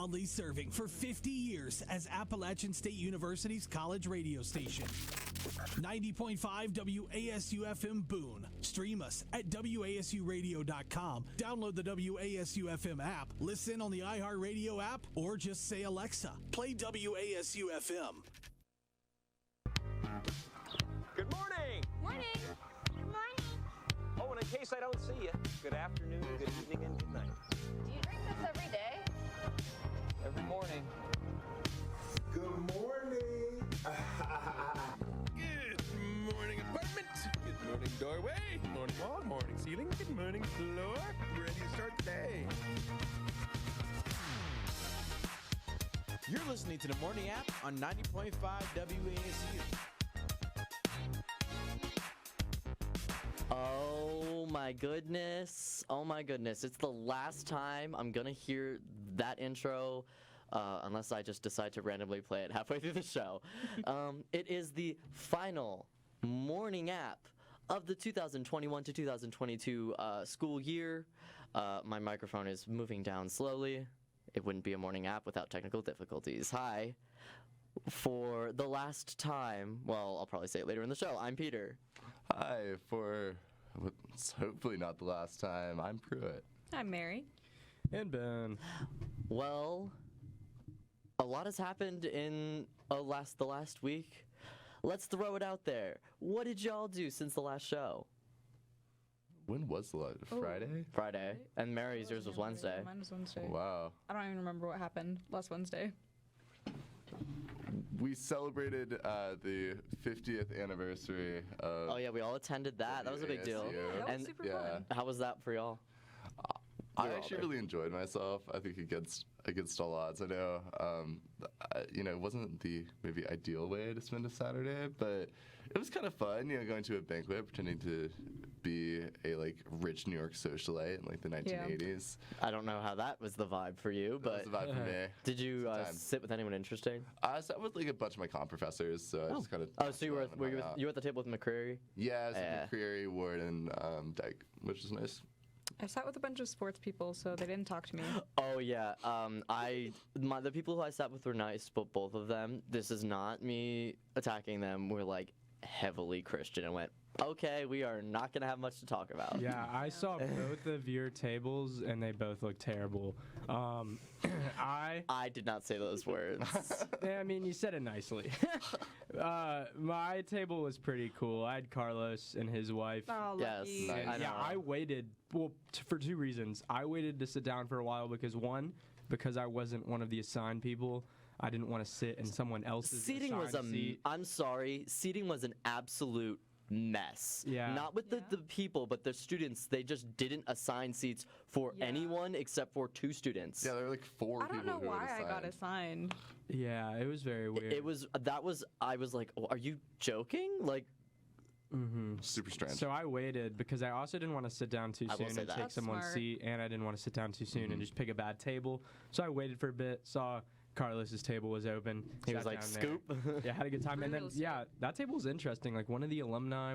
proudly serving for 50 years as Appalachian State University's college radio station. 90.5 WASU-FM Boone. Stream us at WASUradio.com. Download the WASU-FM app. Listen on the iHeartRadio app or just say, Alexa, play WASU-FM. Good morning. Morning. Good morning. Oh, and in case I don't see you, good afternoon, good evening, and good night. Do you drink this every day? Every morning. Good morning. Good morning, apartment. Good morning, doorway. Good morning, wall. Morning, ceiling. Good morning, floor. Ready to start the day. You're listening to the Morning App on 90.5 WASU. Oh my goodness. It's the last time I'm going to hear that intro, unless I just decide to randomly play it halfway through the show. It is the final Morning App of the 2021 to 2022 school year. My microphone is moving down slowly. It wouldn't be a morning app without technical difficulties. Hi. For the last time, well, I'll probably say it later in the show, I'm Peter. Hi, for what's hopefully not the last time, I'm Pruett. I'm Mary. And Ben. Well, a lot has happened in the last week. Let's throw it out there. What did y'all do since the last show? When was the last? Friday? Friday. And Mary's, yours was Wednesday. Mine was Wednesday. Wow. I don't even remember what happened last Wednesday. We celebrated the 50th anniversary of... Oh, yeah, we all attended that. That was a big deal. WASU. Yeah, that was super fun. How was that for y'all? I actually really enjoyed myself. I think against all odds. I know, it wasn't the maybe ideal way to spend a Saturday, but it was kind of fun. Going to a banquet, pretending to be a rich New York socialite in the 1980s. I don't know how that was the vibe for you, but that was the vibe for me. Did you sit with anyone interesting? I sat with a bunch of my comp professors, so I just kind of. Oh, so you were at the table with McCreary? Yeah, I was with McCreary, Ward, and Dyke, which is nice. I sat with a bunch of sports people, so they didn't talk to me. Oh yeah, the people who I sat with were nice, but both of them, this is not me attacking them, were heavily Christian and went, okay, we are not going to have much to talk about. Yeah, I saw both of your tables, and they both look terrible. I did not say those words. I mean, you said it nicely. My table was pretty cool. I had Carlos and his wife. Oh, lucky. Yes. And I waited, for two reasons. I waited to sit down for a while because I wasn't one of the assigned people. I didn't want to sit in someone else's seat. I'm sorry, seating was an absolute mess. Yeah. Not with the people, but the students. They just didn't assign seats for anyone except for two students. Yeah, there were 4 people. I don't know why I got assigned. Yeah, it was very weird. I was like, oh, are you joking? Super strange. So I waited because I also didn't want to sit down too soon and take That's someone's smart. seat, and I didn't want to sit down too soon and just pick a bad table. So I waited for a bit, saw Carlos's table was open. He was sat like, down scoop. there. Yeah, had a good time. And then, that table was interesting. One of the alumni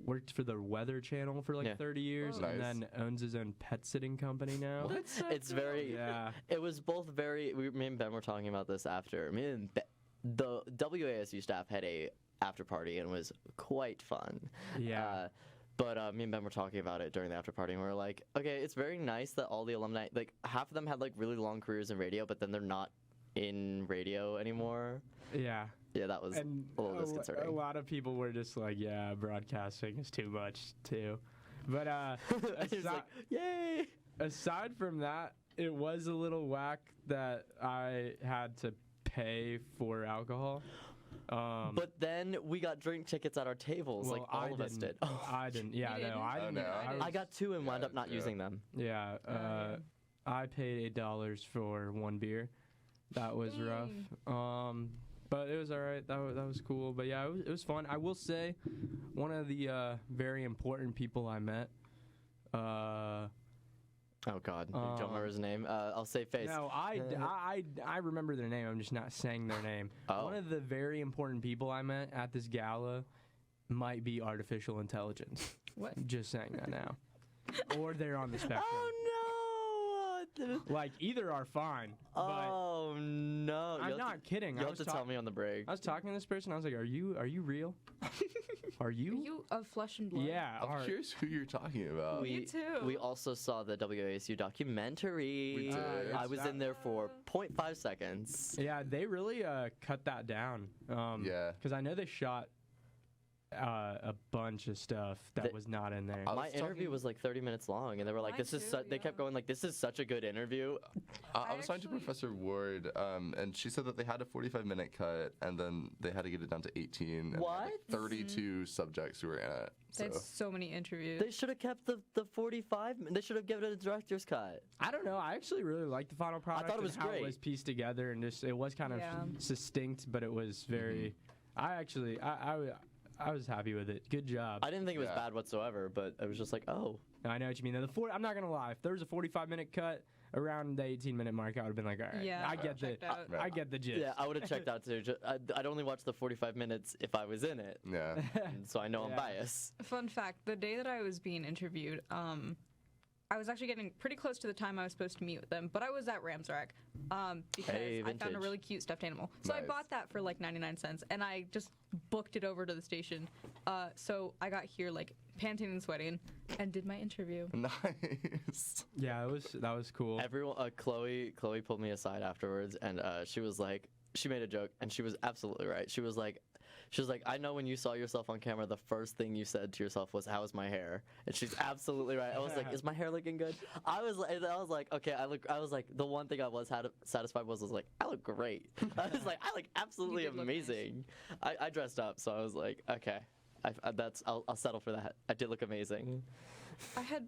worked for the Weather Channel for 30 years, Nice. and then owns his own pet sitting company now. It's very. Yeah. It was both very. Me and Ben were talking about this after. The WASU staff had a after party and it was quite fun. Yeah. But me and Ben were talking about it during the after party, and we were like, okay, it's very nice that all the alumni, half of them had really long careers in radio, but then they're not in radio anymore. Yeah. Yeah, that was a little disconcerting. A lot of people were just yeah, broadcasting is too much too. But yay! Aside from that, it was a little whack that I had to pay for alcohol. But then we got drink tickets at our tables, all of us did. I didn't. Yeah, no, I didn't. I got 2 and wound up not using them. Yeah, I paid $8 for 1 beer. That was rough. But it was all right. That was cool. But yeah, it was fun. I will say, one of the very important people I met. Oh God, you don't remember his name? I'll say face. No, I remember their name. I'm just not saying their name. Oh. One of the very important people I met at this gala might be artificial intelligence. What? Just saying that now. Or they're on the spectrum. Oh no! Like either are fine. Oh no! I'm not kidding. You'll have to tell me on the break. I was talking to this person. I was like, "Are you real? Are Are you?" you of flesh and blood? Yeah. I'm curious who you're talking about. Me too. We also saw the WASU documentary. We did. I was in there for 0.5 seconds. Yeah, they really cut that down. Yeah. Because I know they shot a bunch of stuff that was not in there. My interview was like 30 minutes long, and they were like, Mine "This is." too, They kept going like, "This is such a good interview." I was talking to Professor Ward, and she said that they had a 45-minute cut, and then they had to get it down to 18. And What? Like 32 subjects who were in it. They had So. so many interviews. They should have kept the 45. They should have given it a director's cut. I don't know. I actually really liked the final product. thought it was and how great. it was pieced together, and just it was kind of Yeah. succinct, but it was very. I was happy with it. Good job. I didn't think it was Yeah. bad whatsoever, but I was just like, oh. I know what you mean. I'm not gonna lie. If there was a 45-minute cut around the 18-minute mark, I would have been like, all right, Yeah, I get the, checked out. I get the gist. Yeah, I would have checked out too. I'd only watch the 45 minutes if I was in it, Yeah. and so I know I'm Yeah. biased. Fun fact: the day that I was being interviewed, I was actually getting pretty close to the time I was supposed to meet with them, but I was at Rams Rack because Hey, I found a vintage. really cute stuffed animal. So I Nice. bought that for like 99 cents, and I just booked it over to the station. So I got here like panting and sweating, and did my interview. Nice. Yeah, that was cool. Everyone, Chloe pulled me aside afterwards, and she was like, she made a joke, and she was absolutely right. She was like, I know when you saw yourself on camera, the first thing you said to yourself was, "How's my hair?" And she's absolutely right. I was like, "Is my hair looking good?" I was like, okay, I was like, the one thing I was satisfied was like, I look great. I was like, I look absolutely You did look amazing. I dressed up, so I was like, okay, I'll settle for that. I did look amazing. I had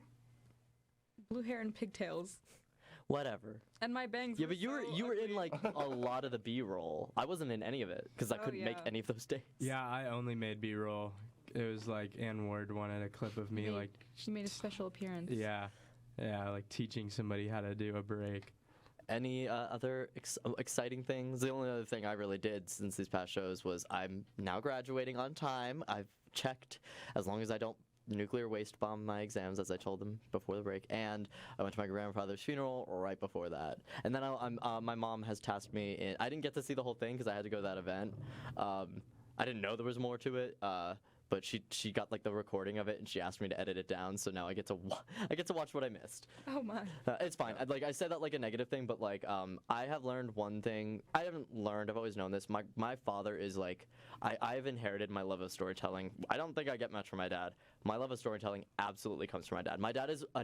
blue hair and pigtails, Whatever. and my bangs. Yeah, were but you so were in ugly. like a lot of the B-roll. I wasn't in any of it because I Oh, couldn't make yeah. any of those days. Yeah, I only made B-roll. It was like Ann Ward wanted a clip of me, Made- like, She made a special appearance. yeah, like teaching somebody how to do a break. Any other exciting things? The only other thing I really did since these past shows was I'm now graduating on time. I've checked as long as I don't nuclear waste bomb my exams, as I told them before the break, and I went to my grandfather's funeral right before that. And then my mom has tasked me. I didn't get to see the whole thing because I had to go to that event. I didn't know there was more to it. But she got like the recording of it, and she asked me to edit it down. So now I get to watch what I missed. Oh my. It's fine. I said that like a negative thing, but like I have learned one thing. I haven't learned. I've always known this. My father is like I've inherited my love of storytelling. I don't think I get much from my dad. My love of storytelling absolutely comes from my dad. My dad is a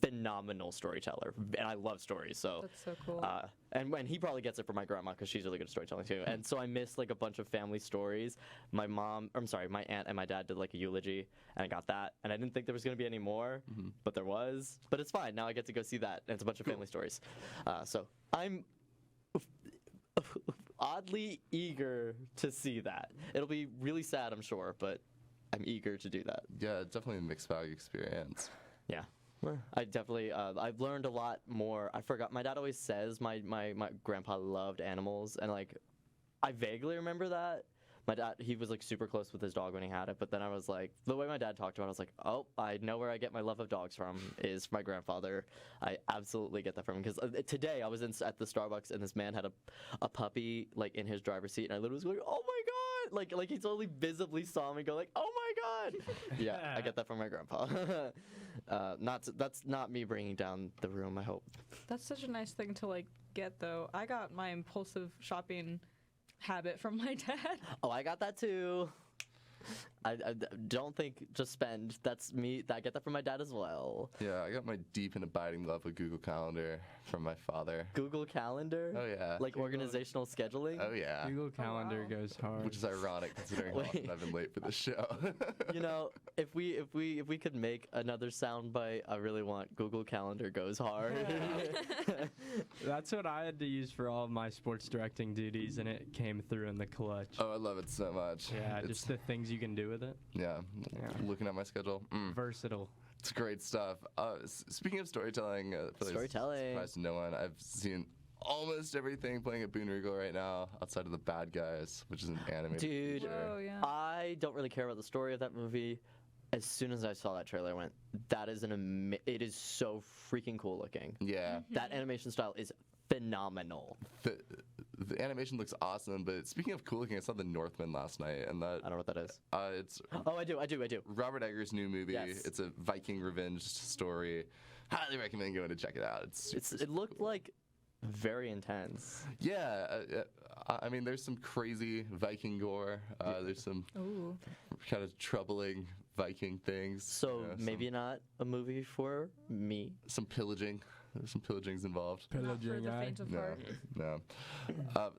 phenomenal storyteller, and I love stories. So That's so cool. and he probably gets it from my grandma because she's really good at storytelling too. And so I missed like a bunch of family stories. My aunt and my dad did like a eulogy, and I got that. And I didn't think there was going to be any more, but there was. But it's fine. Now I get to go see that, and it's a bunch of family stories. So I'm oddly eager to see that. It'll be really sad, I'm sure, but I'm eager to do that. Yeah, definitely a mixed bag experience. Yeah. I definitely, I've learned a lot more. I forgot, my dad always says my grandpa loved animals, and like, I vaguely remember that. My dad, he was like super close with his dog when he had it, but then I was like, the way my dad talked about it, I was like, oh, I know where I get my love of dogs from is my grandfather. I absolutely get that from him, because today I was at the Starbucks, and this man had a puppy like in his driver's seat, and I literally was going, oh my god, like he totally visibly saw me go like, oh my god. Yeah, I get that from my grandpa. That's not me bringing down the room, I hope. That's such a nice thing to like get though. I got my impulsive shopping habit from my dad. Oh, I got that too. I don't think just spend. That's me. I get that from my dad as well. Yeah, I got my deep and abiding love of Google Calendar from my father. Google Calendar? Oh yeah. Like organizational scheduling? Oh yeah. Google Calendar goes hard. Which is ironic considering how often I've been late for this show. You know, if we could make another soundbite, I really want Google Calendar goes hard. That's what I had to use for all of my sports directing duties, and it came through in the clutch. Oh, I love it so much. Yeah, just the things you can do with it. Yeah. Looking at my schedule. Versatile. It's great stuff. Speaking of storytelling, Storytelling. Surprise to no one. I've seen almost everything playing at Boone Regal right now, outside of The Bad Guys, which is an animated Dude, feature. Oh yeah. I don't really care about the story of that movie. as soon as I saw that trailer, I went, that is it is so freaking cool looking. Yeah. That animation style is phenomenal. The animation looks awesome, but speaking of cool looking, I saw The Northman last night, and that... I don't know what that is. It's... Oh, I do. Robert Eggers' new movie. Yes. It's a Viking revenge story. Highly recommend going to check it out. It looked like very intense. Yeah, I mean, there's some crazy Viking gore. There's some kind of troubling Viking things. So maybe not a movie for me. Some pillaging. There's some pillagings involved. Not for the faint of heart. No.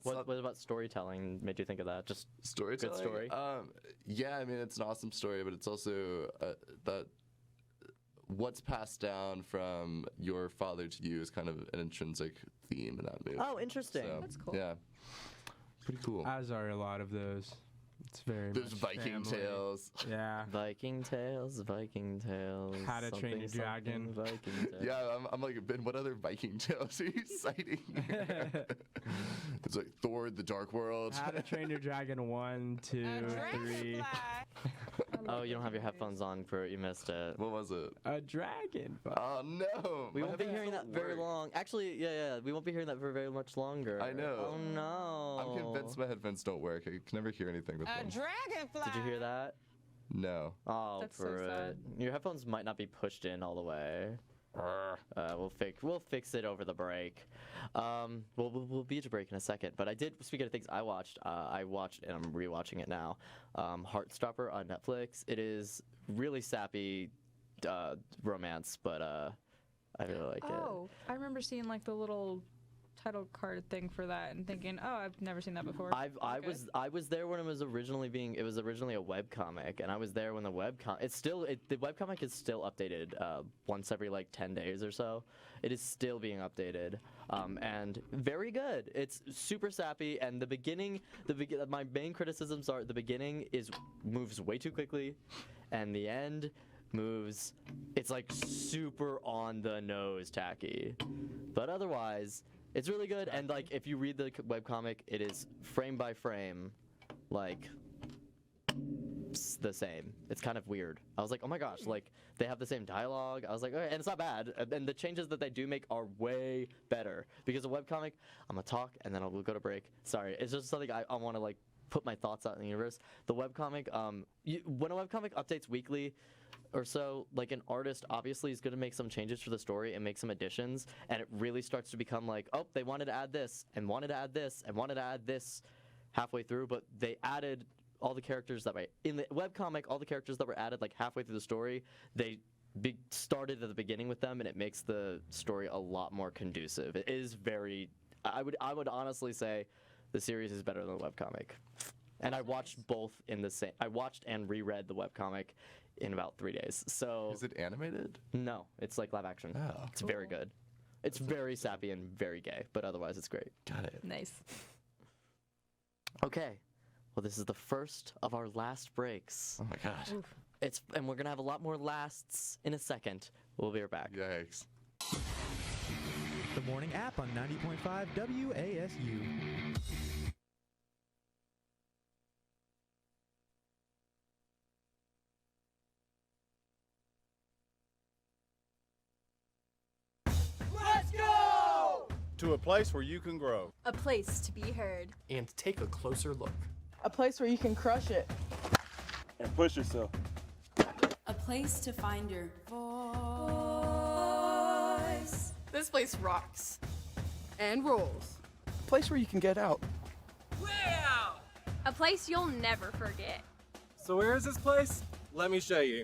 What about storytelling made you think of that? Just storytelling? Good story? Yeah, I mean, it's an awesome story, but it's also that what's passed down from your father to you is kind of an intrinsic theme in that movie. Oh, interesting. So, That's cool. Yeah. Pretty cool. As are a lot of those. It's very There's much Viking family. Tales. Yeah. Viking Tales. How to Train Your Dragon. Viking Tales. Yeah, I'm like, Ben, what other Viking tales are you citing here? It's like Thor, The Dark World. How to Train Your Dragon 1, 2, 3. Oh, you don't have your headphones on, Pruett. You missed it. What was it? A dragon. Oh, no. We My won't be headphones hearing that don't very work. long. Actually, yeah. We won't be hearing that for very much longer. I know. Oh, no. I'm convinced my headphones don't work. I can never hear anything with them. Dragonfly. Did you hear that? No. Oh, That's so Pruett. sad. Your headphones might not be pushed in all the way. We'll fix it over the break. We'll be at a break in a second. But I did. Speaking of things I watched and I'm rewatching it now. Heartstopper on Netflix. It is really sappy romance, but I really like it. Oh, I remember seeing like the little title card thing for that and thinking, oh, I've never seen that before. I was there when it was originally a webcomic, and I was there when the webcomic is still updated once every like 10 days or so. It is still being updated, and very good. It's super sappy, and my main criticisms are the beginning moves way too quickly, and the end it's like super on the nose tacky, but otherwise it's really good. And like if you read the webcomic, it is frame by frame like the same. It's kind of weird. I was like, oh my gosh, like they have the same dialogue. I was like, okay, and it's not bad. And the changes that they do make are way better, because a webcomic, I'm gonna talk and then we'll go to break. Sorry, it's just something I want to like put my thoughts out in the universe. The webcomic, when a webcomic updates weekly or so, like an artist obviously is going to make some changes to the story and make some additions, and it really starts to become like, oh, they wanted to add this and wanted to add this and wanted to add this halfway through, but they added all the characters that were in the webcomic, all the characters that were added like halfway through the story, they started at the beginning with them, and it makes the story a lot more conducive. It is very, I would honestly say the series is better than the webcomic. And I watched both in the same. I watched and reread the webcomic in about 3 days. So Is it animated? no, it's like live action. Oh. It's very good. It's very sappy and very gay, but otherwise it's great. Got it. Nice. Okay, well this is the first of our last breaks. Oh my god. And we're gonna have a lot more lasts in a second. We'll be right back. Yikes. The morning app on 90.5 WASU. To a place where you can grow. A place to be heard. And take a closer look. A place where you can crush it. And push yourself. A place to find your voice. This place rocks. And rolls. A place where you can get out. A place you'll never forget. So where is this place? Let me show you.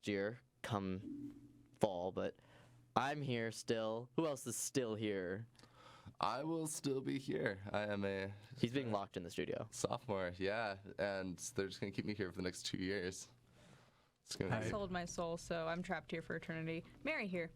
next year come fall, but I'm here still. Who else is still here? I will still be here. I am a. He's being locked in the studio. Sophomore, yeah, and they're just gonna keep me here for the next 2 years. I sold my soul, so I'm trapped here for eternity. Mary here.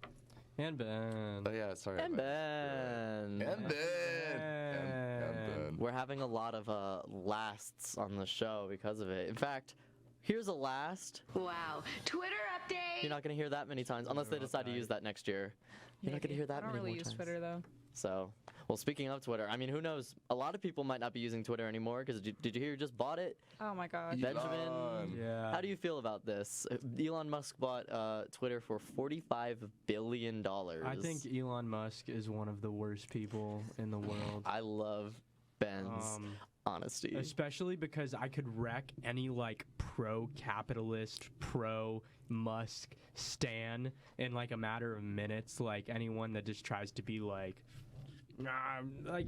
And Ben. Oh yeah, sorry. And Ben. And Ben. We're having a lot of lasts on the show because of it. In fact, here's a last. Wow. Twitter update. You're not going to hear that many times unless they decide to use that next year. You're not going to hear that many more times. I don't really use Twitter, though. So, well, speaking of Twitter, I mean, who knows? A lot of people might not be using Twitter anymore because did you hear you just bought it? Oh, my gosh. Benjamin, yeah. How do you feel about this? Elon Musk bought Twitter for $45 billion. I think Elon Musk is one of the worst people in the world. I love Ben's honesty. Especially because I could wreck any, like, pro-capitalist, pro-Musk stan in, like, a matter of minutes. Like, anyone that just tries to be, like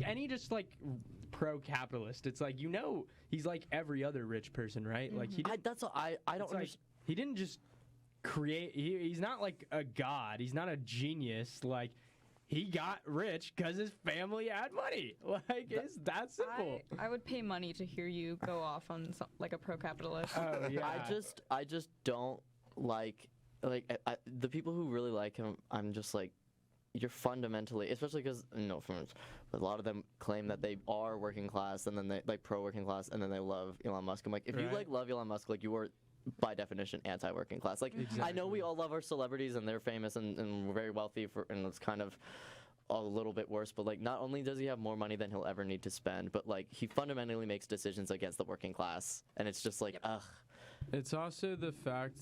any just, like, pro-capitalist. It's like, he's like every other rich person, right? Mm-hmm. Like, I don't understand. He didn't just create... He's not, like, a god. He's not a genius. Like, he got rich because his family had money. Like, it's that simple. I would pay money to hear you go off on like a pro-capitalist. Oh, yeah. I just don't like the people who really like him. I'm just like, you're fundamentally, especially because a lot of them claim that they are working class and then they like pro-working class and then they love Elon Musk. I'm like, if you like love Elon Musk, like you are by definition anti-working class. Like, I know we all love our celebrities and they're famous and we're very wealthy and it's kind of a little bit worse, but like not only does he have more money than he'll ever need to spend, but like he fundamentally makes decisions against the working class, and it's just like ugh. It's also the fact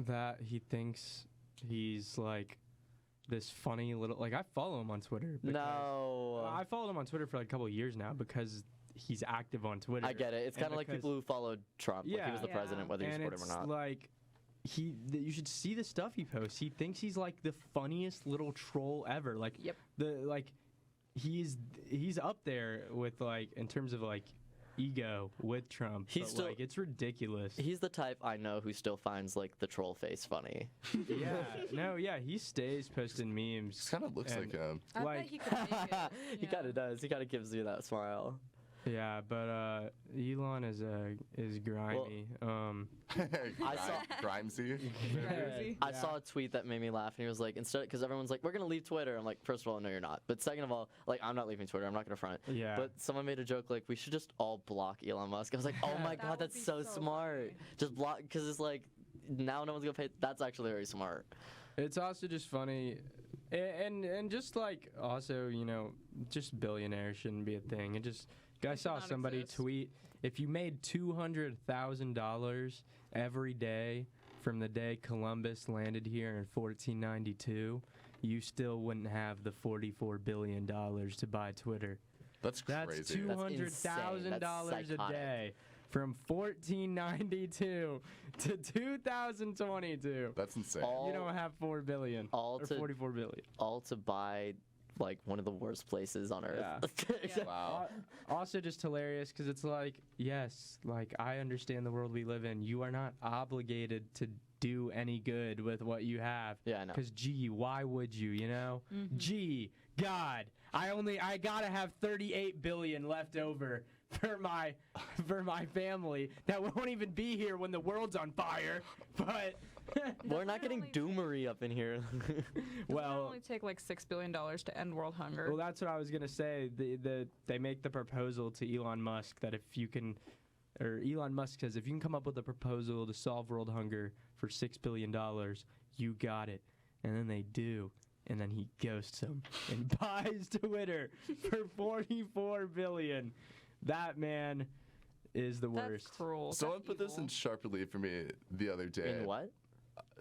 that he thinks he's like this funny little, like, I follow him on Twitter. No, I followed him on Twitter for like a couple of years now because he's active on Twitter. I get it. It's kind of like people who followed Trump. Yeah, like he was the president, whether you support him or not. Like, you should see the stuff he posts. He thinks he's like the funniest little troll ever. Like, he's up there with, like, in terms of like ego with Trump. He's still, like, it's ridiculous. He's the type I know who still finds like the troll face funny. Yeah, he stays posting memes. Kind of looks like him. I bet he could make it. He kind of does. He kind of gives you that smile. Yeah, but Elon is grimy. I saw Grimesy. I saw a tweet that made me laugh, and he was like, instead, because everyone's like, we're gonna leave Twitter. I'm like, first of all, no, you're not. But second of all, like, I'm not leaving Twitter. I'm not gonna front. Yeah. But someone made a joke like, we should just all block Elon Musk. I was like, oh my god, that's so smart. Funny. Just block, because it's like, now no one's gonna pay. That's actually very smart. It's also just funny, and just like also, just billionaires shouldn't be a thing. I saw somebody tweet, if you made $200,000 every day from the day Columbus landed here in 1492, you still wouldn't have the $44 billion to buy Twitter. That's crazy. That's $200,000 a day from 1492 to 2022. That's insane. You don't have $4 billion or $44 billion. All to buy like one of the worst places on earth. Yeah. Wow. Also just hilarious because it's like, yes, like I understand the world we live in. You are not obligated to do any good with what you have. Yeah, I know. Because gee, why would you, Mm-hmm. Gee, God, I gotta have 38 billion left over for my family that won't even be here when the world's on fire. But we're not getting doomery up in here. Well, it only take like $6 billion to end world hunger. Well, that's what I was gonna say. They make the proposal to Elon Musk that Elon Musk says if you can come up with a proposal to solve world hunger for $6 billion, you got it. And then they do. And then he ghosts him and buys Twitter for $44 billion. That man is the worst. That's cruel. Someone put this in sharp relief for me the other day. In what?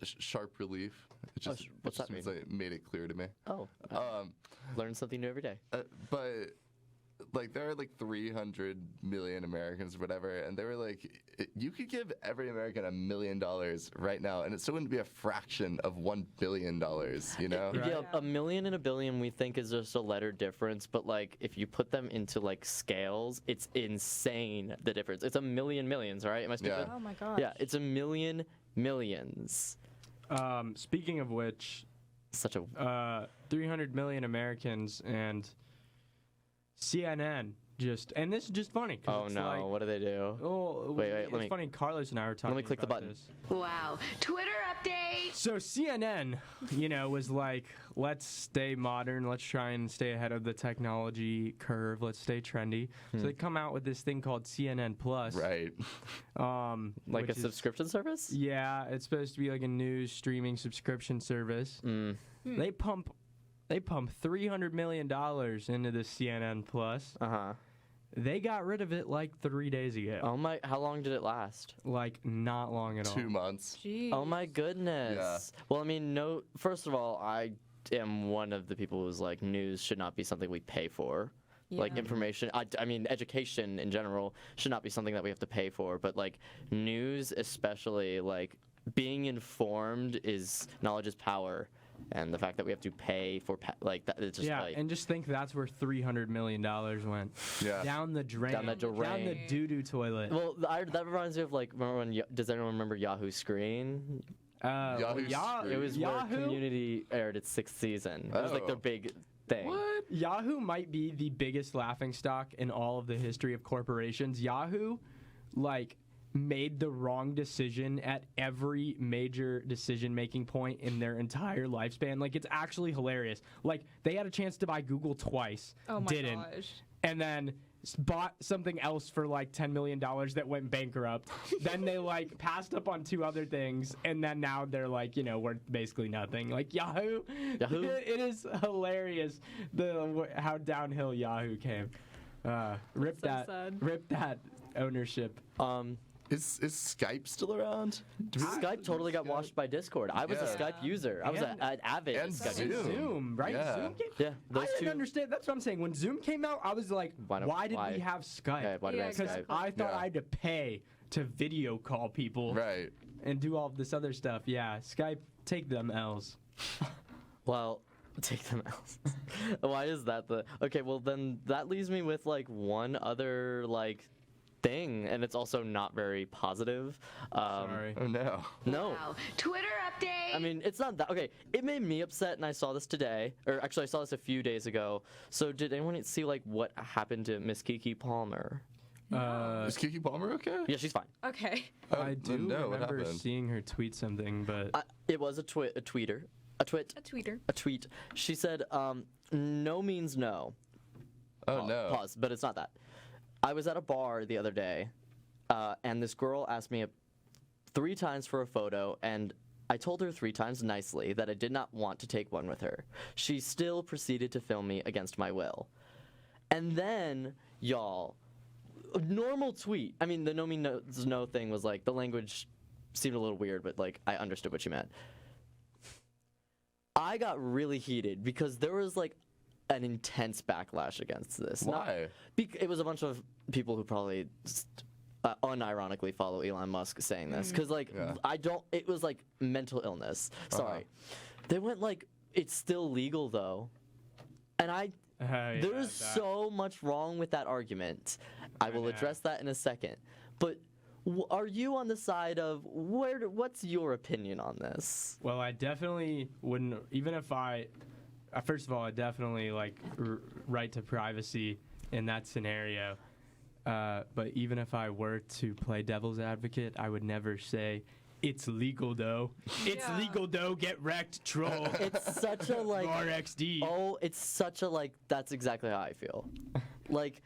Sharp relief. It just, what's that means mean? It made it clear to me. Oh. Learn something new every day. But like there are like 300 million Americans or whatever, and they were like, you could give every American $1 million right now, and it still wouldn't be a fraction of $1 billion, you know? Yeah, a million and a billion we think is just a letter difference, but like if you put them into like scales, it's insane the difference. It's a million millions, right? Am I stupid? Oh my gosh. Yeah, it's a million millions. Speaking of which, such a 300 million Americans and CNN and this is just funny. Oh it's no, like, what do they do? Oh, wait, it's funny. Carlos and I were talking. Let me click the about button. This. Wow. Twitter update. So CNN, was like, let's stay modern. Let's try and stay ahead of the technology curve. Let's stay trendy. So they come out with this thing called CNN Plus. Right. Like a subscription service? Yeah, it's supposed to be like a news streaming subscription service. They pump $300 million into the CNN Plus. They got rid of it like 3 days ago. Oh my! How long did it last? Like not long at all. 2 months. Jeez. Oh my goodness. Yeah. Well, I mean, no. First of all, I am one of the people who's like, news should not be something we pay for. Like information, I mean, education in general should not be something that we have to pay for. But like news, especially, like being informed knowledge is power. And the fact that we have to pay for like that, it's just and just think that's where $300 million went. Yeah. Down the drain. Down the drain. Down the doo-doo toilet. Well, that reminds me of like, remember when? Does anyone remember Yahoo Screen? Yahoo Screen. It was Yahoo? where Community aired its 6th season. It was like their big thing. What? Yahoo might be the biggest laughingstock in all of the history of corporations. Yahoo, like, made the wrong decision at every major decision-making point in their entire lifespan. Like, it's actually hilarious. Like, they had a chance to buy Google twice, didn't, and then bought something else for like $10 million that went bankrupt. Then they like passed up on 2 other things, and then now they're like, worth basically nothing. Like Yahoo. It is hilarious how downhill Yahoo came. Rip that ownership. Is Skype still around? Skype totally got washed by Discord. I was a Skype user. I was an avid Skype user. Zoom, right? Yeah. Zoom came. Yeah, I didn't understand. That's what I'm saying. When Zoom came out, I was like, why did we have Skype? Yeah, why did we have Skype? I thought I had to pay to video call people, right, and do all this other stuff. Yeah, Skype, take them L's. Well, take them L's. Why is that okay? Well, then that leaves me with like one other like thing, and it's also not very positive. Sorry. Oh no. No. Wow. Twitter update. I mean, it's not that. Okay, it made me upset, and I saw this today. Or actually, I saw this a few days ago. So did anyone see like what happened to Miss Keke Palmer? Is Keke Palmer okay? Yeah, she's fine. Okay. I do remember seeing her tweet something, but it was a tweeter. A tweet. She said, no means no. Oh, no. Pause, but it's not that. I was at a bar the other day, and this girl asked me 3 times for a photo, and I told her 3 times nicely that I did not want to take one with her. She still proceeded to film me against my will. And then, y'all, a normal tweet. I mean, the no means no thing was like, the language seemed a little weird, but like, I understood what she meant. I got really heated because there was like an intense backlash against this. Why? It was a bunch of people who probably unironically follow Elon Musk saying this. Because, like, it was like mental illness. Sorry. They went like, it's still legal though. And there's so much wrong with that argument. I will address that in a second. But are you on the side of what's your opinion on this? Well, I definitely wouldn't, even if first of all, I definitely like right to privacy in that scenario. But even if I were to play devil's advocate, I would never say, it's legal though. It's legal though. Get wrecked, troll. It's such a like RXD. Oh, it's such a like. That's exactly how I feel. Like,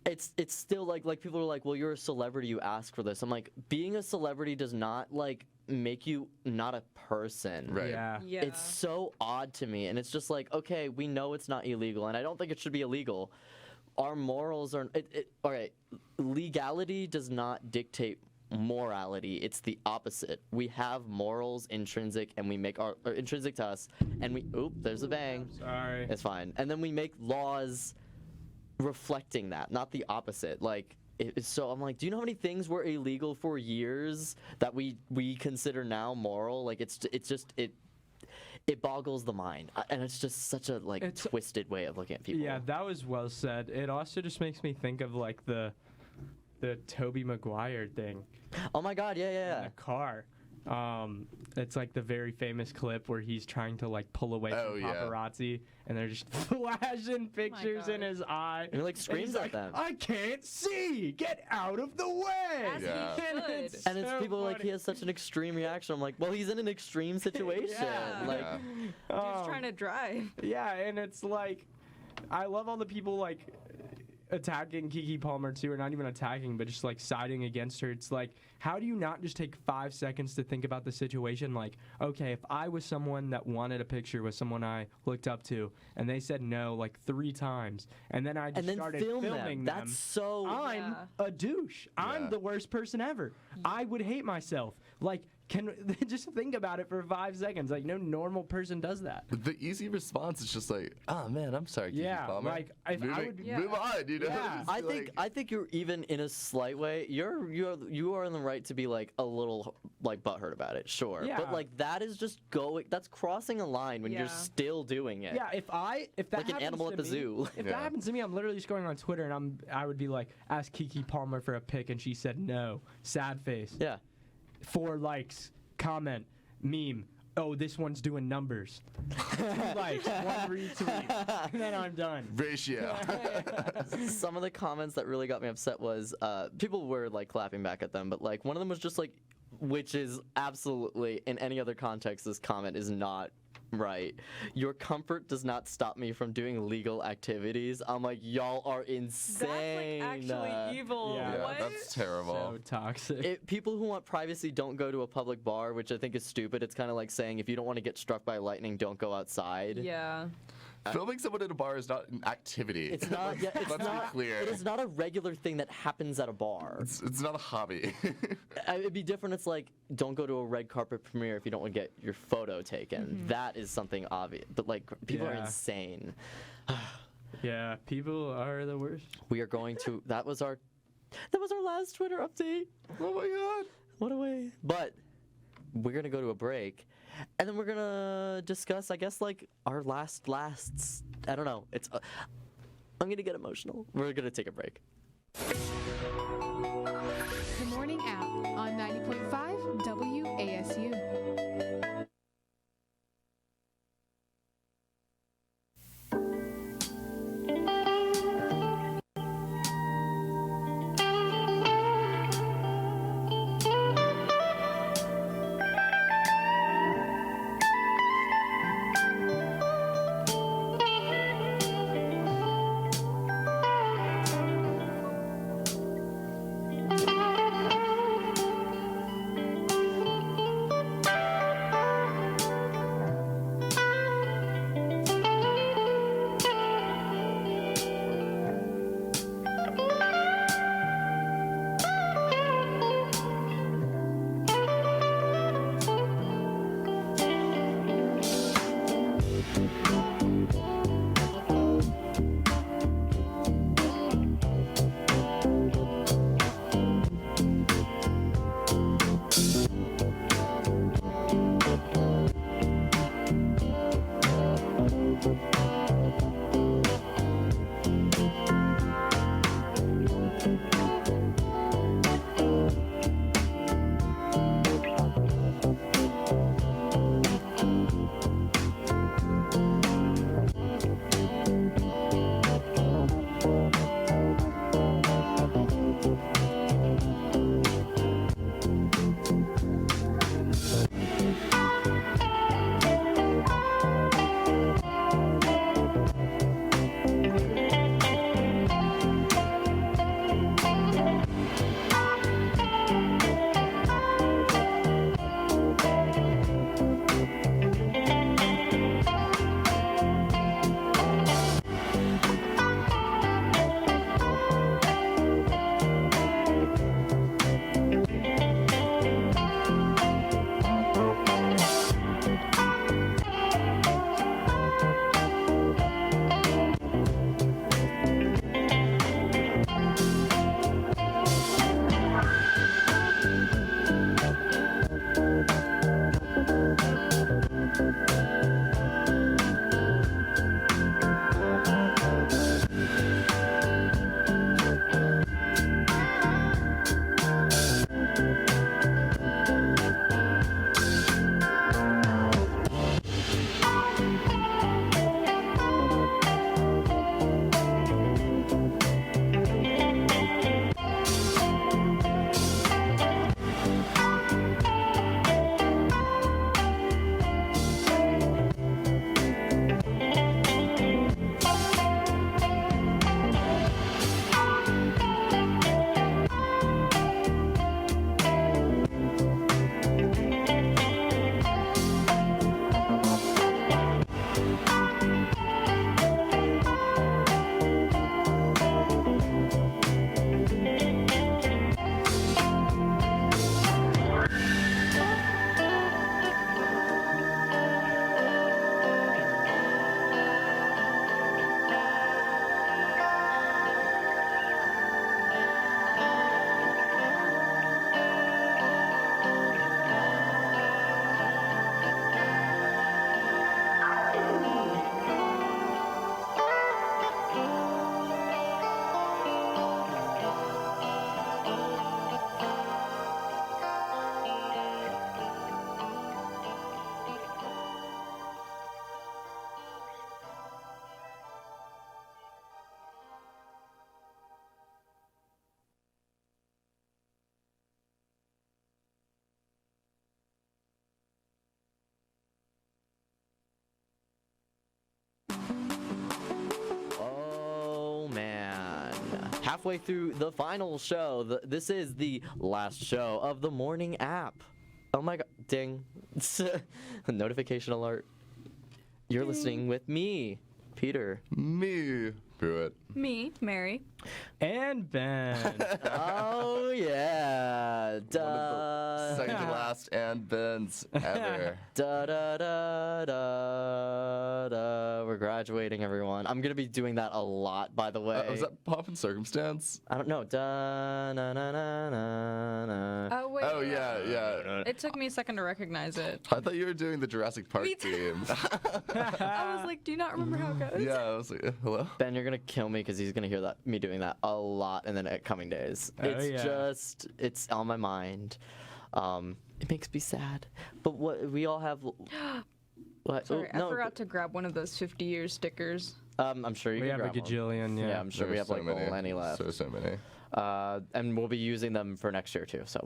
it's still like people are like, well, you're a celebrity, you ask for this. I'm like, being a celebrity does not like make you not a person. Right. Yeah. It's so odd to me, and it's just like, okay, we know it's not illegal, and I don't think it should be illegal. Our morals are all right. Legality does not dictate morality. It's the opposite. We have morals intrinsic, and we make our intrinsic to us, and we there's a bang. Sorry. It's fine. And then we make laws reflecting that, not the opposite. Like, so I'm like, do you know how many things were illegal for years that we consider now moral? Like, it boggles the mind, and it's just such a twisted way of looking at people. Yeah, that was well said. It also just makes me think of like the Tobey Maguire thing. Oh my God, yeah. In the car. It's like the very famous clip where he's trying to like pull away from paparazzi, and they're just flashing pictures in his eye. And he like screams at them. I can't see. Get out of the way. And it's people like, he has such an extreme reaction. I'm like, well, he's in an extreme situation. Dude's trying to drive. Yeah, and it's like, I love all the people like attacking Keke Palmer too, or not even attacking, but just like siding against her. It's like, how do you not just take 5 seconds to think about the situation? Like, okay, if I was someone that wanted a picture with someone I looked up to, and they said no like 3 times, and then I just started filming them. That's so. I'm a douche. I'm the worst person ever. I would hate myself. Like, can just think about it for 5 seconds. Like, no normal person does that. The easy response is just like, oh man, I'm sorry, Keke Palmer. Like I would move on, you know. Yeah. I think you're even in a slight way. You are in the right to be like a little like butthurt about it, sure. Yeah. But like that is just that's crossing a line when you're still doing it. Yeah, if that like an animal at the zoo. If that happens to me, I'm literally just going on Twitter and I would be like, ask Keke Palmer for a pic, and she said no. Sad face. Yeah. 4 likes, comment, meme. Oh, this one's doing numbers. 2 likes, 1 retweet, and then I'm done. Ratio. Some of the comments that really got me upset was people were like clapping back at them, but like one of them was just like, which is absolutely, in any other context, this comment is not right. Your comfort does not stop me from doing legal activities. I'm like, y'all are insane. That's like actually evil. Yeah, what? that's terrible. So toxic. People who want privacy don't go to a public bar, which I think is stupid. It's kind of like saying if you don't want to get struck by lightning, don't go outside. Yeah. Filming someone at a bar is not an activity. It's not. Yeah, it's Let's not. be clear. It is not a regular thing that happens at a bar. It's not a hobby. It'd be different. It's like, don't go to a red carpet premiere if you don't want to get your photo taken. Mm-hmm. That is something obvious. But like, people are insane. Yeah, people are the worst. We are going to. That was our last Twitter update. Oh my God. What a way. But we're gonna go to a break. And then we're gonna discuss, I guess, like our lasts. I don't know. I'm gonna get emotional. We're gonna take a break. The Morning App on 90.5 WASU. halfway through the final show. This is the last show of the morning app. Oh my god, ding. Notification alert. You're listening with me, Peter. Me, Pruett. Me, Mary. And Ben. Oh, yeah. Second to last and Ben's ever. Da da da da da. We're graduating, everyone. I'm gonna be doing that a lot, by the way. Was that Pomp and Circumstance? I don't know. Da na na na na na. Oh wait. Oh yeah. It took me a second to recognize it. I thought you were doing the Jurassic Park theme. I was like, do you not remember how it goes? Yeah, I was like, hello? Ben, you're gonna kill me because he's gonna hear me doing that a lot in the coming days. It's on my mind. It makes me sad. But what we all have. What? Sorry, I forgot to grab one of those 50-year stickers. I'm sure you we can have a grab one. gajillion. Yeah, I'm sure we have like plenty left. So many. And we'll be using them for next year too. So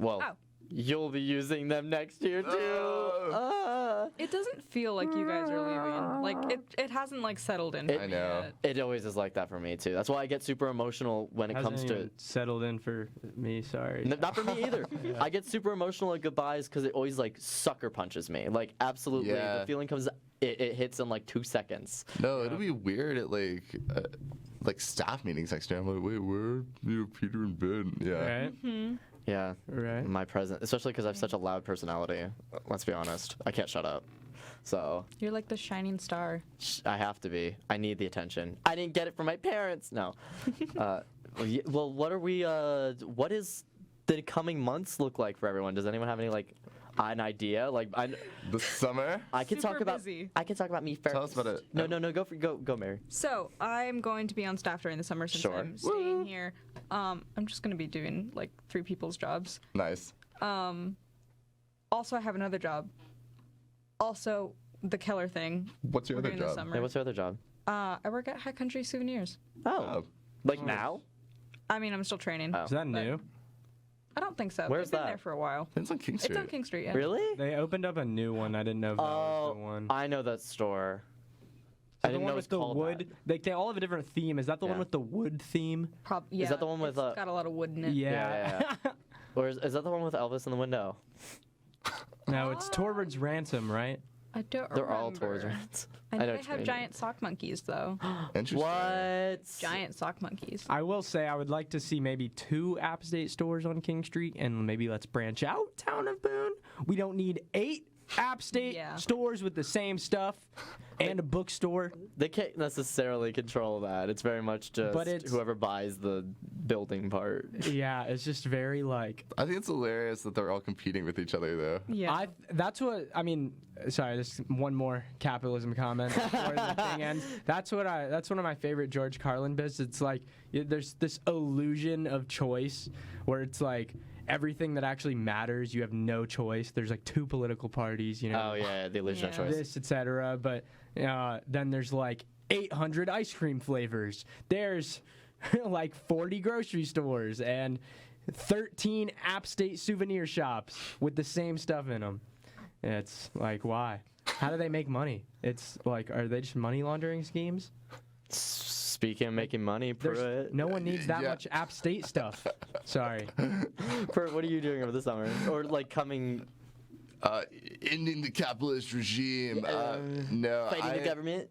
you'll be using them next year too. It doesn't feel like you guys are leaving. Like it hasn't like settled in. I know. It always is like that for me too. That's why I get super emotional when it comes to settled in for me. Sorry. Not for me either. I get super emotional at goodbyes because it always like sucker punches me. Like absolutely, the feeling comes. It hits in like 2 seconds. No, it'll be weird at like staff meetings next year. I'm like, wait, where Peter and Ben? Yeah. Right. Mm-hmm. Yeah. Right. My present, especially because I have such a loud personality. Let's be honest. I can't shut up. So. You're like the shining star. I have to be. I need the attention. I didn't get it from my parents. No. Well, what are we? What is the coming months look like for everyone? Does anyone have any like an idea? Like the summer. I can talk about. Busy. I can talk about me first. Tell us about it. No. Go, Mary. So I'm going to be on staff during the summer since I'm staying here. I'm just going to be doing like 3 people's jobs. Nice. Also, I have another job. Also, the Keller thing. What's your other job? Yeah, what's your other job? I work at High Country Souvenirs. Oh. Like now? I mean, I'm still training. Is that new? I don't think so. Where's They've been that? there for a while. It's on King Street. It's on King Street, yeah. Really? They opened up a new one. I didn't know if that was the one. I know that store. I didn't know it's the wood. They all have a different theme. Is that the one with the wood theme? Yeah. Is that the one with it's got a lot of wood in it. Yeah. Or is that the one with Elvis in the window? No, it's Torvald's Ransom, right? I don't They're remember. all towards rats. I know they have giant sock monkeys, though. Interesting. What? Giant sock monkeys. I will say I would like to see maybe 2 App State stores on King Street, and maybe let's branch out, Town of Boone. We don't need 8 App State stores with the same stuff and a bookstore. They can't necessarily control that. It's very much just whoever buys the building part. Yeah, it's just very like. I think it's hilarious that they're all competing with each other, though. Yeah. That's what I mean. Sorry, this one more capitalism comment before the thing ends. That's one of my favorite George Carlin bits. It's like there's this illusion of choice where it's like everything that actually matters, you have no choice. There's like 2 political parties, you know. Oh yeah, the illusion of choice. This, etc. But then there's like 800 ice cream flavors. There's like 40 grocery stores and 13 App State souvenir shops with the same stuff in them. It's like, why? How do they make money? It's like, are they just money laundering schemes? Speaking of making money, Pruett. No one needs that much App State stuff. Sorry. Pruett, what are you doing over the summer? Or like coming... ending the capitalist regime. No, fighting the government.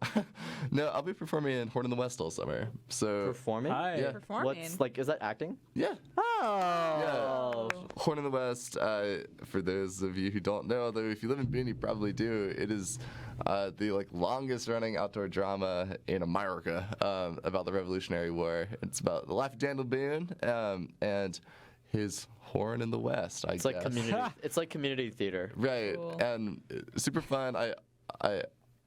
No, I'll be performing in Horn in the West all summer. So performing? Yeah. Performing. What's like? Is that acting? Yeah. Oh. Yeah. Horn in the West. For those of you who don't know, though, if you live in Boone, you probably do. It is the like longest running outdoor drama in America about the Revolutionary War. It's about the life of Daniel Boone and his horn in the West. I guess. Like community. It's like community theater. Right, Cool. and super fun. I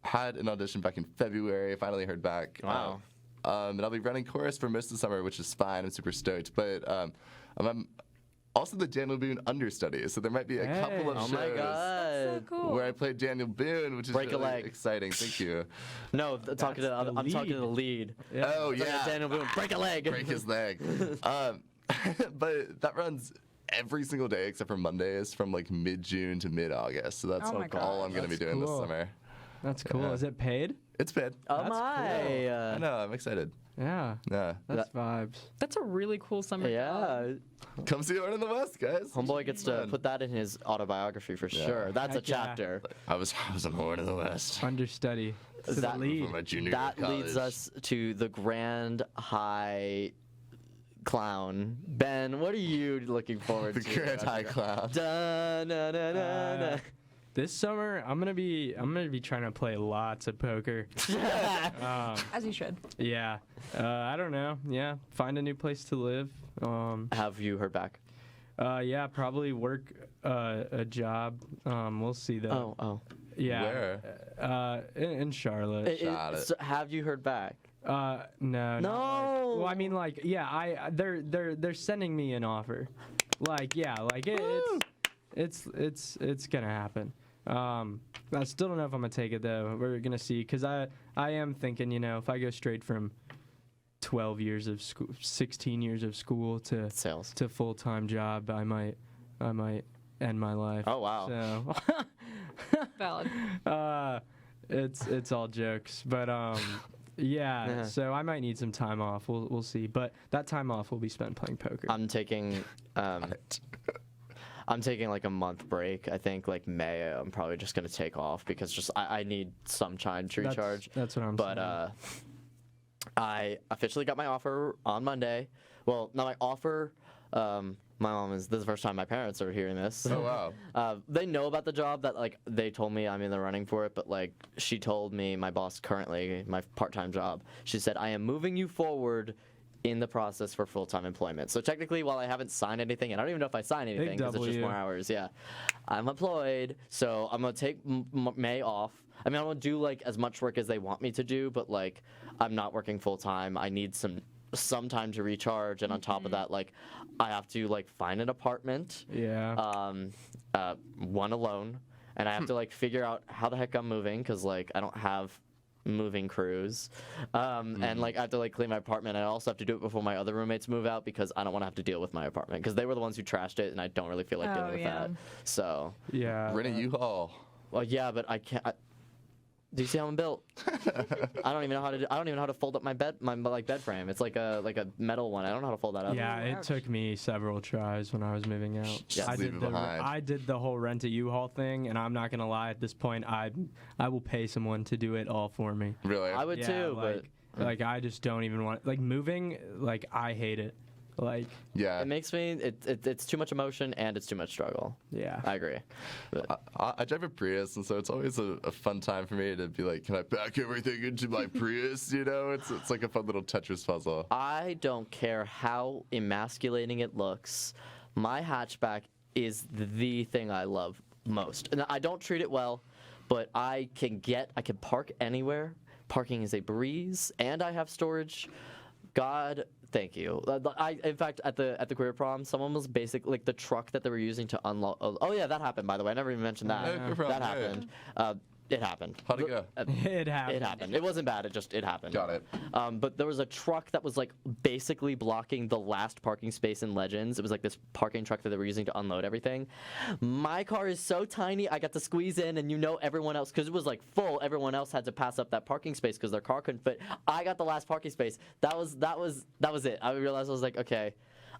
had an audition back in February. I finally heard back. Wow. And I'll be running chorus for most of the summer, which is fine. I'm super stoked. But I'm also the Daniel Boone understudy, so there might be a couple of shows my God. That's so cool. where I played Daniel Boone, which is Break a really leg. exciting. Thank you. No, I'm talking to the lead. Oh yeah, Daniel Boone, break a leg. Break his leg. But that runs every single day except for Mondays from like mid-June to mid-August. So that's all I'm going to be doing this summer. That's cool. Is it paid? It's paid. Oh That's my. cool. I know. I'm excited. Yeah. Yeah. That's vibes. That's a really cool summer job. Come see Art in the West, guys. Homeboy gets to put that in his autobiography for sure. That's a Heck yeah. chapter. I was a Art in the West. Understudy. To the That- lead. For my junior year of That leads college. us to the Grand High Clown. Ben, what are you looking forward The to? Grand High Clown. Da, na, na, na, na. This summer, I'm gonna be trying to play lots of poker. As you should. Yeah. I don't know. Yeah. Find a new place to live. Have you heard back? Yeah. Probably work a job. We'll see though. Oh. Yeah. Where? In Charlotte. So have you heard back? No. not No. like- well, I mean, like, yeah. They're sending me an offer. Like, yeah. Like it's gonna happen. I still don't know if I'm gonna take it though. We're gonna see, cause I am thinking, if I go straight from 12 years of school, 16 years of school to sales to full-time job, I might end my life. Oh wow. So Valid. it's all jokes, but yeah. So I might need some time off. We'll see, but that time off will be spent playing poker. I'm taking like a month break. I think like May. I'm probably just gonna take off because just I need some time to recharge. That's what I'm saying. But I officially got my offer on Monday. Well, not my offer. My mom this is the first time my parents are hearing this. Oh wow. They know about the job that like they told me I'm in the running for it, but like she told me, my boss currently, my part-time job, she said, I am moving you forward in the process for full-time employment. So technically, while I haven't signed anything, and I don't even know if I signed anything because it's just more hours, I'm employed, so I'm gonna take May off. I mean, I'm gonna do like as much work as they want me to do, but like I'm not working full-time. I need some time to recharge, and on top of that, like I have to like find an apartment. Yeah. One alone, and I have to like figure out how the heck I'm moving because like I don't have moving crews, and like I have to like clean my apartment. I also have to do it before my other roommates move out because I don't want to have to deal with my apartment because they were the ones who trashed it, and I don't really feel like dealing with that. So yeah, rent a U-Haul. Well, yeah, but I can't. Do you see how I'm built? I don't even know how to. I don't even know how to fold up my bed frame. It's like a metal one. I don't know how to fold that up. Yeah, it took me several tries when I was moving out. Just leave it behind. I did the whole rent a U-Haul thing, and I'm not gonna lie. At this point, I will pay someone to do it all for me. Really? I would too, like I just don't even want like moving. Like I hate it. Like yeah, it makes me. It's too much emotion and it's too much struggle. Yeah, I agree. I drive a Prius, and so it's always a fun time for me to be like, can I pack everything into my Prius? It's like a fun little Tetris puzzle. I don't care how emasculating it looks. My hatchback is the thing I love most, and I don't treat it well, but I can park anywhere. Parking is a breeze, and I have storage. God, thank you. In fact, at the queer prom, someone was basically like the truck that they were using to unload. Oh yeah, that happened. By the way, I never even mentioned that. That happened. It happened. How'd it go? It happened. It happened. It wasn't bad. It happened. Got it. But there was a truck that was like basically blocking the last parking space in Legends. It was like this parking truck that they were using to unload everything. My car is so tiny, I got to squeeze in, and everyone else, because it was like full, everyone else had to pass up that parking space because their car couldn't fit. I got the last parking space. That was it. I realized I was like, okay,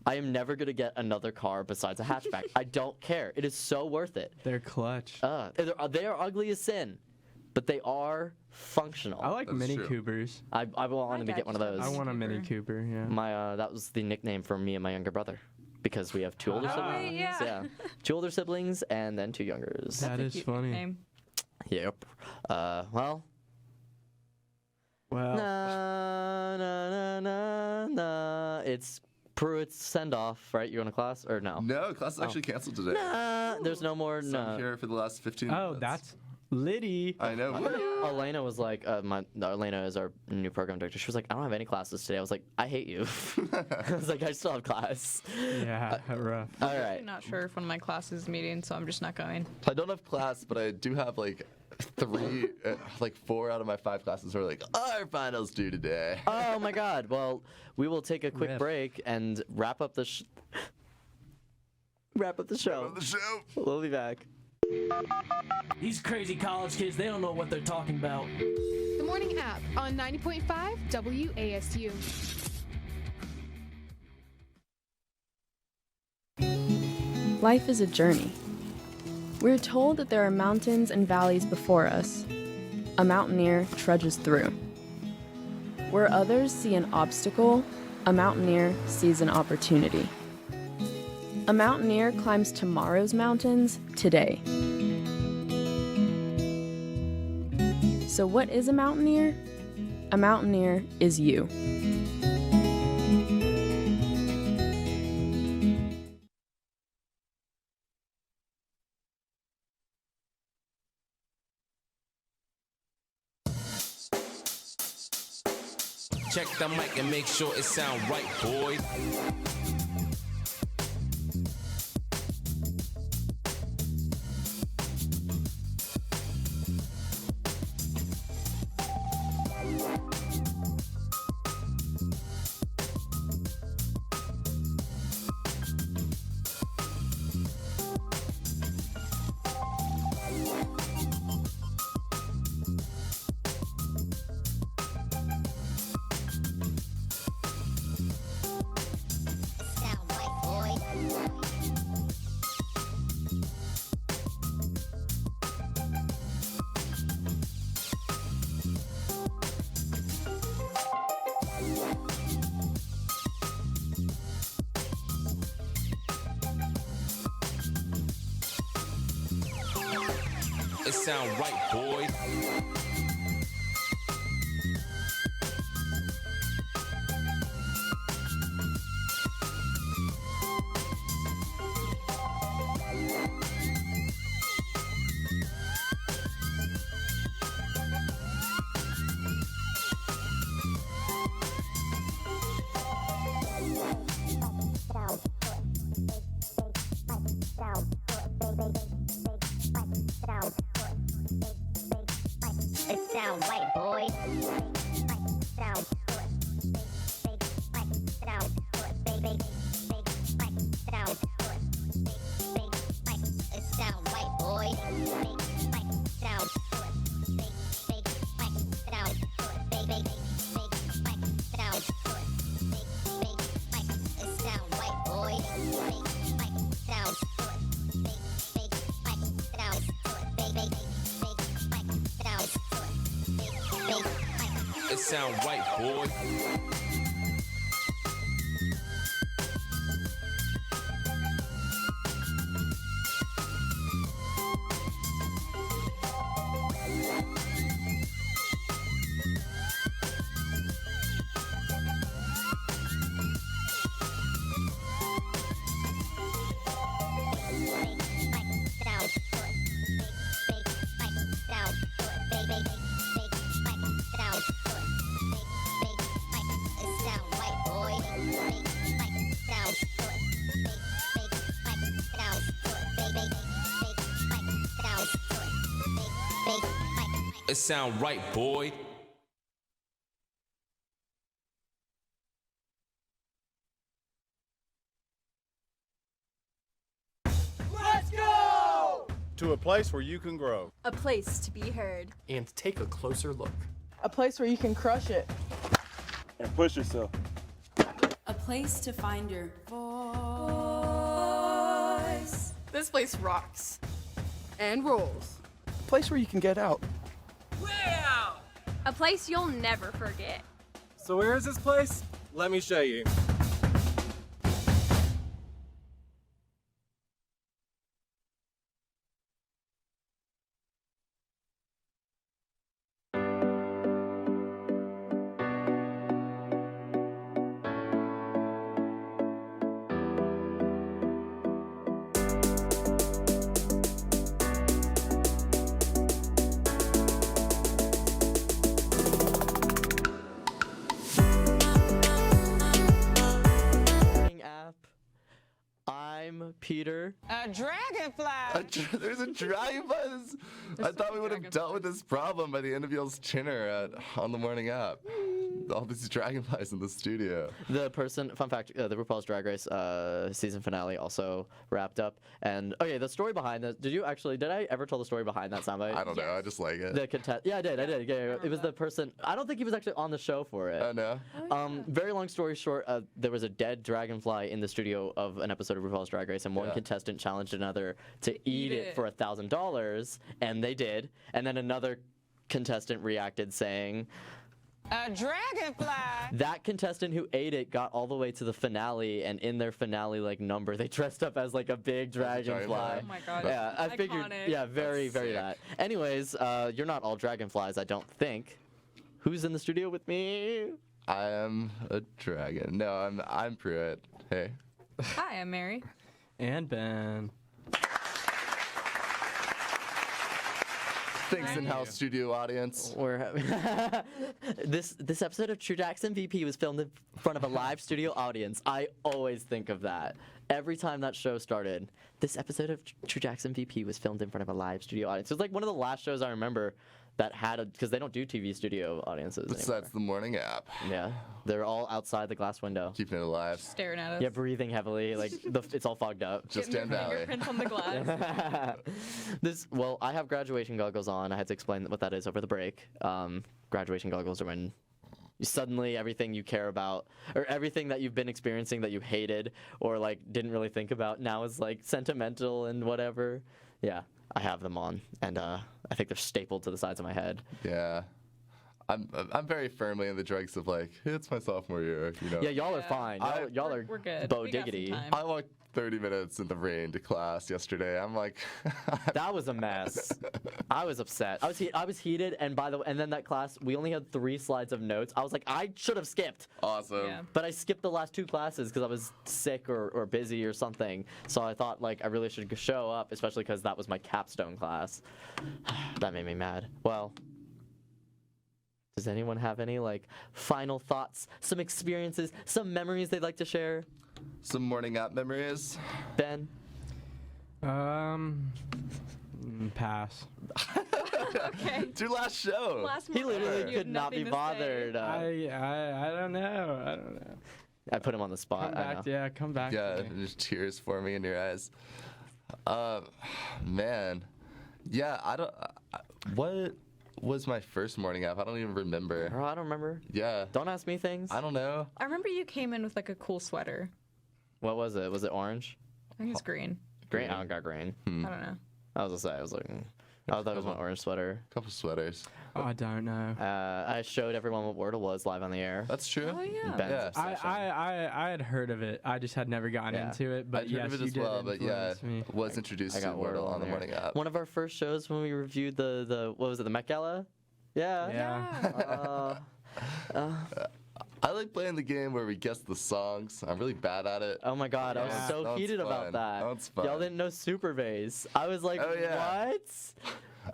I am never gonna get another car besides a hatchback. I don't care. It is so worth it. They're clutch. They are ugly as sin, but they are functional. I like Mini Coopers. I wanted to get one of those. I want a Mini Cooper. Yeah. My that was the nickname for me and my younger brother, because we have two older siblings. Yeah. 2 older siblings and then 2 youngers. That is funny. Name. Yep. Well. Well. Na. It's Pruett's send-off, right? You going to class or no? No, class is actually canceled today. Nah, there's no more. So I'm here for the last 15 minutes. Oh, that's Liddy. I know. Elena was like, Elena is our new program director. She was like, I don't have any classes today. I was like, I hate you. I was like, I still have class. Yeah, rough. All right. I'm not sure if one of my classes is meeting, so I'm just not going. I don't have class, but I do have like 4 out of my 5 classes are like, our finals due today. Oh my God. Well, we will take a quick break and wrap up the show. We'll be back. These crazy college kids, they don't know what they're talking about. The morning app on 90.5 WASU. Life is a journey. We're told that there are mountains and valleys before us. A mountaineer trudges through. Where others see an obstacle, a mountaineer sees an opportunity. A mountaineer climbs tomorrow's mountains today. So what is a mountaineer? A mountaineer is you. Check the mic and make sure it sound right, boy. It sound right, boy. It sound right, boy. Sound it sound right, boy. It sound right, boy. It sound right, boy. Let's go! To a place where you can grow. A place to be heard. And take a closer look. A place where you can crush it. And push yourself. A place to find your voice. This place rocks. And rolls. A place where you can get out. A place you'll never forget. So where is this place? Let me show you. I'm Peter. A dragonfly. There's a dragonfly. I thought we would have dealt with this problem by the end of y'all's chinner on the morning app. all these dragonflies in the studio? The person, fun fact, the RuPaul's Drag Race season finale also wrapped up. And okay, the story behind that. Did I ever tell the story behind that soundbite? I don't know. I just like it. The contest. Yeah, I did. Yeah, it was the person. I don't think he was actually on the show for it. Oh no. Very long story short, there was a dead dragonfly in the studio of an episode of RuPaul's Drag Race, and one contestant challenged another to eat it for $1,000, and they did. And then another contestant reacted saying, A dragonfly. that contestant who ate it got all the way to the finale, and in their finale number, they dressed up as a big dragonfly. Oh my god. Yeah, I figured. Yeah, very that. Anyways, you're not all dragonflies, I don't think. Who's in the studio with me? I am a dragon. No, I'm Pruett. Hey. Hi, I'm Mary. And Ben. Thanks, in-house studio audience. This episode of True Jackson VP was filmed in front of a live studio audience. I always think of that. Every time that show started, this episode of True Jackson VP was filmed in front of a live studio audience. It was one of the last shows I remember that had because they don't do TV studio audiences anymore. That's the morning app. Yeah, they're all outside the glass window. Keeping it alive. Staring at us. Yeah, breathing heavily, it's all fogged up. Just Dan Valley. Fingerprints on the glass. I have graduation goggles on. I had to explain what that is over the break. Graduation goggles are when suddenly everything you care about or everything that you've been experiencing that you hated or didn't really think about now is sentimental and whatever. Yeah. I have them on, and I think they're stapled to the sides of my head. Yeah. I'm very firmly in the dregs of it's my sophomore year, you know. Yeah, y'all are fine. Y'all are we're good. Bo diggity. I walked 30 minutes in the rain to class yesterday. I'm like, that was a mess. I was upset. I was heated, and then that class we only had 3 slides of notes. I was like, I should have skipped. Awesome. Yeah. But I skipped the last 2 classes because I was sick or busy or something. So I thought I really should show up, especially because that was my capstone class. That made me mad. Well. Does anyone have any final thoughts, some experiences, some memories they'd like to share? Some morning app memories. Ben? Pass. Okay. It's your last show. He literally could not be bothered. I don't know. I put him on the spot. Come back. Yeah, there's tears forming in your eyes. Man. Yeah, what was my first morning app? I don't even remember. Oh, I don't remember. Yeah. Don't ask me things. I don't know. I remember you came in with a cool sweater. What was it? Was it orange? I think it's green. Green? I don't got green. I don't know. I was gonna say, I thought it was my orange sweater. Couple sweaters. Oh, I don't know. I showed everyone what Wordle was live on the air. That's true. Oh yeah. Ben's obsession. I had heard of it. I just had never gotten into it. But I'd heard of it as well. But was introduced to Wordle on the morning app. One of our first shows when we reviewed the what was it, the Met Gala? Yeah. I like playing the game where we guess the songs. I'm really bad at it. Oh my god, I was so heated about that. That's fun. Y'all didn't know Super Bass. I was like, what?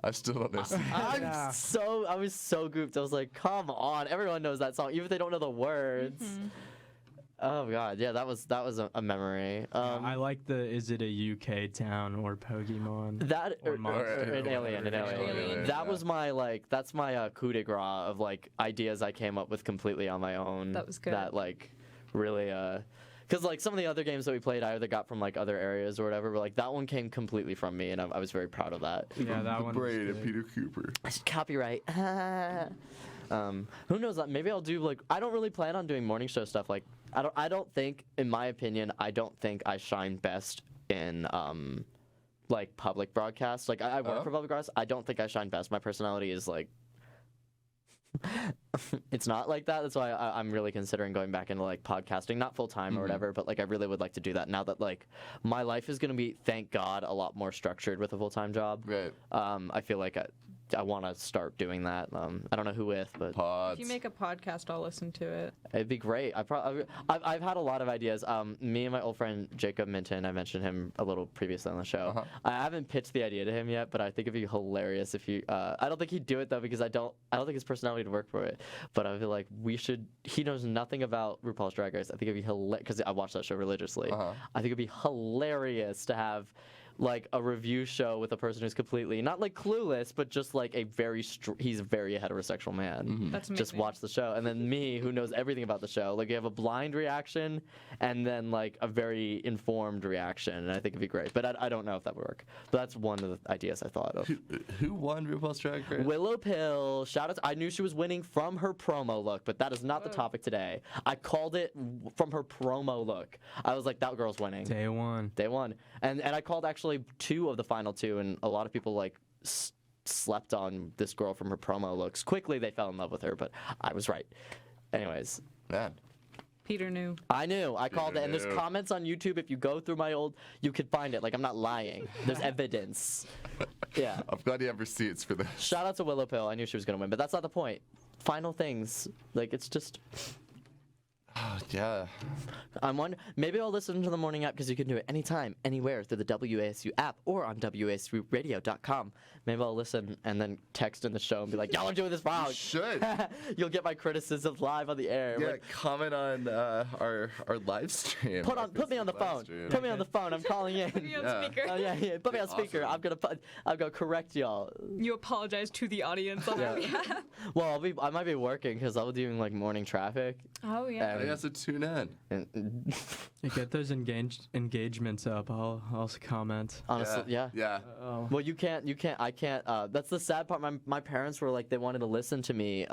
I still don't know. I was so gooped. I was like, come on, everyone knows that song, even if they don't know the words. Mm-hmm. Oh god, yeah, that was a memory. I like the is it a UK town or Pokemon? That or an alien. That was my that's my coup de grace of ideas I came up with completely on my own. That was good. That really because some of the other games that we played I either got from other areas or whatever, but that one came completely from me, and I was very proud of that. Yeah, that one. Braid of Peter Cooper. Copyright. Who knows? Maybe I'll do I don't really plan on doing morning show stuff. I don't think, in my opinion, I don't think I shine best in public broadcasts. I work for public broadcasts. I don't think I shine best. My personality is it's not like that. That's why I'm really considering going back into podcasting, not full time or whatever, but I really would like to do that now that my life is gonna be, thank God, a lot more structured with a full time job. Right. I feel like I want to start doing that. I don't know who with, but if you make a podcast, I'll listen to it. It'd be great. I've had a lot of ideas. Me and my old friend Jacob Minton, I mentioned him a little previously on the show. I haven't pitched the idea to him yet, but I think it'd be hilarious if you. I don't think he'd do it though, because I don't think his personality would work for it. But I feel like we should. He knows nothing about RuPaul's Drag Race. I think it'd be hilarious because I watch that show religiously. I think it'd be hilarious to have like a review show with a person who's completely not like clueless, but just like he's a very heterosexual man. That's Just amazing. watch the show, and then me, who knows everything about the show. Like you have a blind reaction, and then like a very informed reaction, and I think it'd be great. But I don't know if that would work. But that's one of the ideas I thought of. Who won RuPaul's Drag Race? Willow Pill, shout out. I knew she was winning from her promo look, but that is not the topic today. I called it from her promo look. I was like, that girl's winning. Day one. And I called actually 2 of the final 2, and a lot of people like slept on this girl from her promo looks. Quickly, they fell in love with her, but I was right. Anyways. Man. Peter knew. I knew. I called it. And there's comments on YouTube. If you go through my old, you could find it. Like, I'm not lying. There's evidence. Yeah. I'm glad you have receipts for this. Shout out to Willow Pill. I knew she was going to win, but that's not the point. Final things. Like, it's just... Yeah. I'm wondering, maybe I'll listen to the morning app because you can do it anytime, anywhere through the WASU app or on WASUradio.com. Maybe I'll listen and then text in the show and be like, y'all are doing this wrong. You should. You'll get my criticisms live on the air. Yeah, comment on our live stream. Put me on the phone. Put me on the phone. I'm calling in. Put me on speaker. Oh, yeah. Put me on speaker. Awesome. I'm gonna correct y'all. You apologize to the audience on our behalf. Well, I might be working because I'll be doing like morning traffic. Oh yeah. I guess so tune in. You get those engagements up. I'll comment. Honestly, yeah. Yeah. Well, you can't. I can't. That's the sad part. My parents were like, they wanted to listen to me,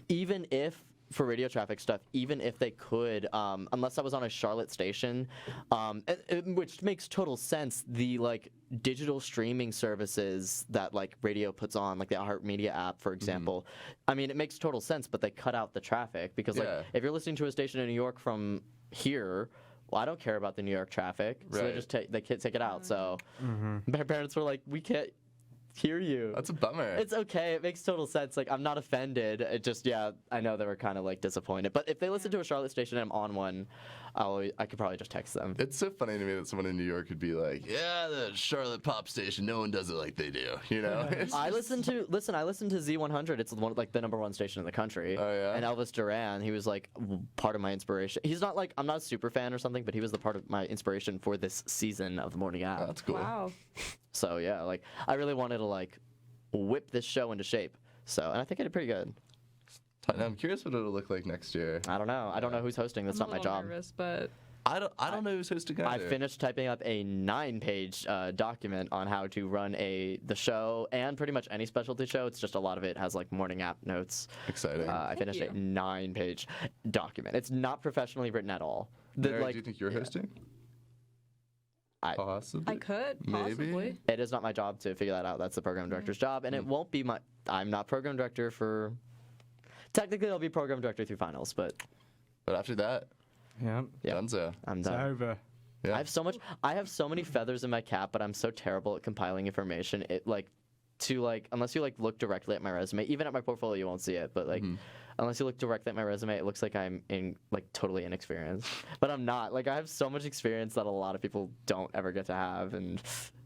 even if for radio traffic stuff, even if they could, unless I was on a Charlotte station, which makes total sense. The like digital streaming services that like radio puts on, like the iHeartMedia app, for example. I mean, it makes total sense, but they cut out the traffic because like if you're listening to a station in New York from here. Well, I don't care about the New York traffic, so they just take it out. So my parents were like, "We can't hear you." That's a bummer. It's okay. It makes total sense. Like I'm not offended. It just I know they were kind of like disappointed. But if they listen to a Charlotte station and I'm on one, I could probably just text them. It's so funny to me that someone in New York could be like, "Yeah, the Charlotte pop station. No one does it like they do." You know. I listen to Z100. It's one like the #1 station in the country. Oh yeah. And Elvis Duran, he was like part of my inspiration. He's not like I'm not a super fan or something, but he was the part of my inspiration for this season of the morning app. Oh, that's cool. Wow. So yeah, like I really wanted to like whip this show into shape. So and I think I did pretty good. I'm curious what it'll look like next year. I don't know. I don't know who's hosting. That's I'm not my job. Nervous, but I don't know who's hosting either. I finished typing up a 9-page document on how to run the show and pretty much any specialty show. It's just a lot of it has like morning app notes. Exciting. I finished a 9-page document. It's not professionally written at all. Mary, do you think you're hosting? Possibly. I could possibly. It is not my job to figure that out. That's the program director's job, and it won't be my. I'm not program director for. Technically, I'll be program director through finals, but after that, Dunzo. I'm done. It's over. Yeah. I have so many feathers in my cap, but I'm so terrible at compiling information. Unless you look directly at my resume, even at my portfolio, you won't see it. But unless you look directly at my resume, it looks like I'm totally inexperienced. But I'm not. Like I have so much experience that a lot of people don't ever get to have, and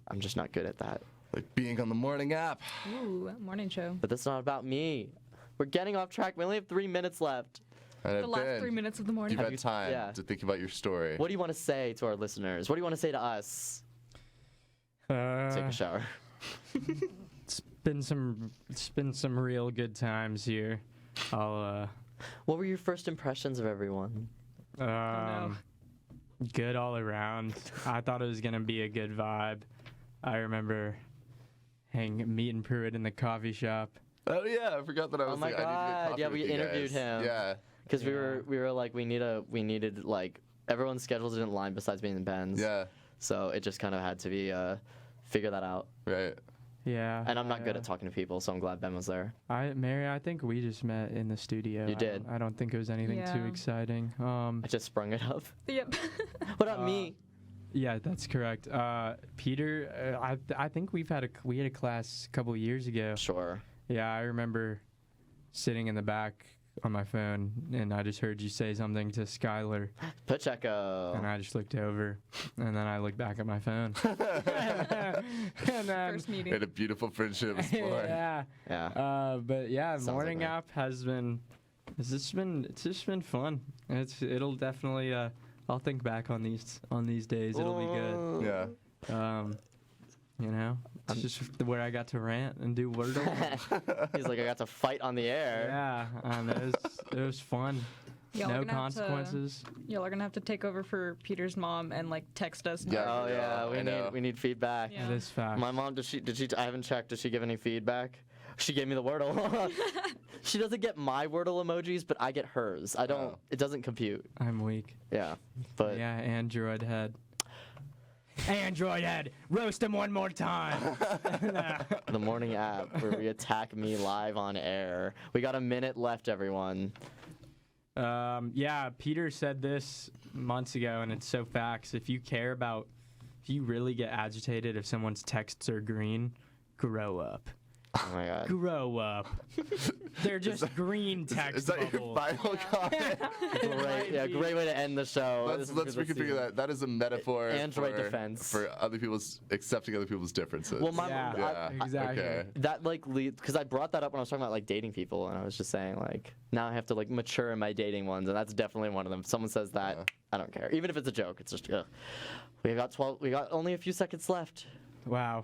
I'm just not good at that. Like being on the morning app. Ooh, morning show. But that's not about me. We're getting off track. We only have 3 minutes left. The last 3 minutes of the morning. You've had time to think about your story. What do you want to say to our listeners? What do you want to say to us? Take a shower. It's been some real good times here. What were your first impressions of everyone? Good all around. I thought it was gonna be a good vibe. I remember meeting Pruett in the coffee shop. Oh yeah, I forgot that I was. Oh my I god! need to get coffee Yeah, we with you interviewed guys. him. Yeah. Because we were like we needed like everyone's schedules didn't line besides being in Ben's. Yeah. So it just kind of had to be figure that out. Right. Yeah. And I'm not good at talking to people, so I'm glad Ben was there. Mary, I think we just met in the studio. You did. I don't think it was anything too exciting. I just sprung it up. Yep. What about me? Yeah, that's correct. Peter, I think we had a class a couple of years ago. Sure. Yeah, I remember sitting in the back on my phone, and I just heard you say something to Skylar. Pacheco. And I just looked over, and then I looked back at my phone. And then, First meeting. And a beautiful friendship was born. Yeah. Yeah. But yeah, Sounds morning like that. app has been. It's just been fun. It'll definitely. I'll think back on these days. It'll be good. Yeah. You know, it's just where I got to rant and do Wordle. He's like, I got to fight on the air. Yeah, and it was fun. No consequences. Y'all are gonna have to take over for Peter's mom and like text us. Yeah, oh yeah, we need feedback. Yeah. It is fact. My mom did she? I haven't checked. Did she give any feedback? She gave me the Wordle. She doesn't get my Wordle emojis, but I get hers. I don't. Oh. It doesn't compute. I'm weak. Yeah, but yeah, Android head. Android head, roast him one more time. The morning app where we attack me live on air. We got a minute left, everyone. Yeah, Peter said this months ago, and it's so facts. If you really get agitated if someone's texts are green, grow up. Oh my God. Grow up. They're just green text Is that your final comment? Great way to end the show. Let's reconfigure that. That is a metaphor Android defense for accepting other people's differences. Well, exactly. Okay. That because I brought that up when I was talking about like dating people, and I was just saying like now I have to like mature in my dating ones, and that's definitely one of them. If someone says that, I don't care, even if it's a joke. It's just we got only a few seconds left. Wow.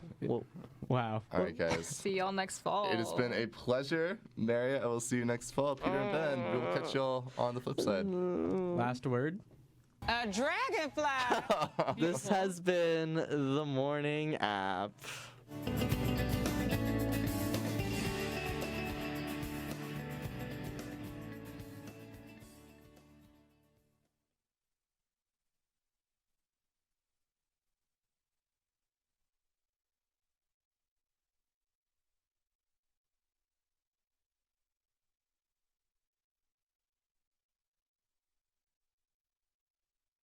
Wow. All right, guys. See y'all next fall. It has been a pleasure, Mary. I will see you next fall. Peter and Ben, we will catch y'all on the flip side. Last word? A dragonfly. This has been the morning app.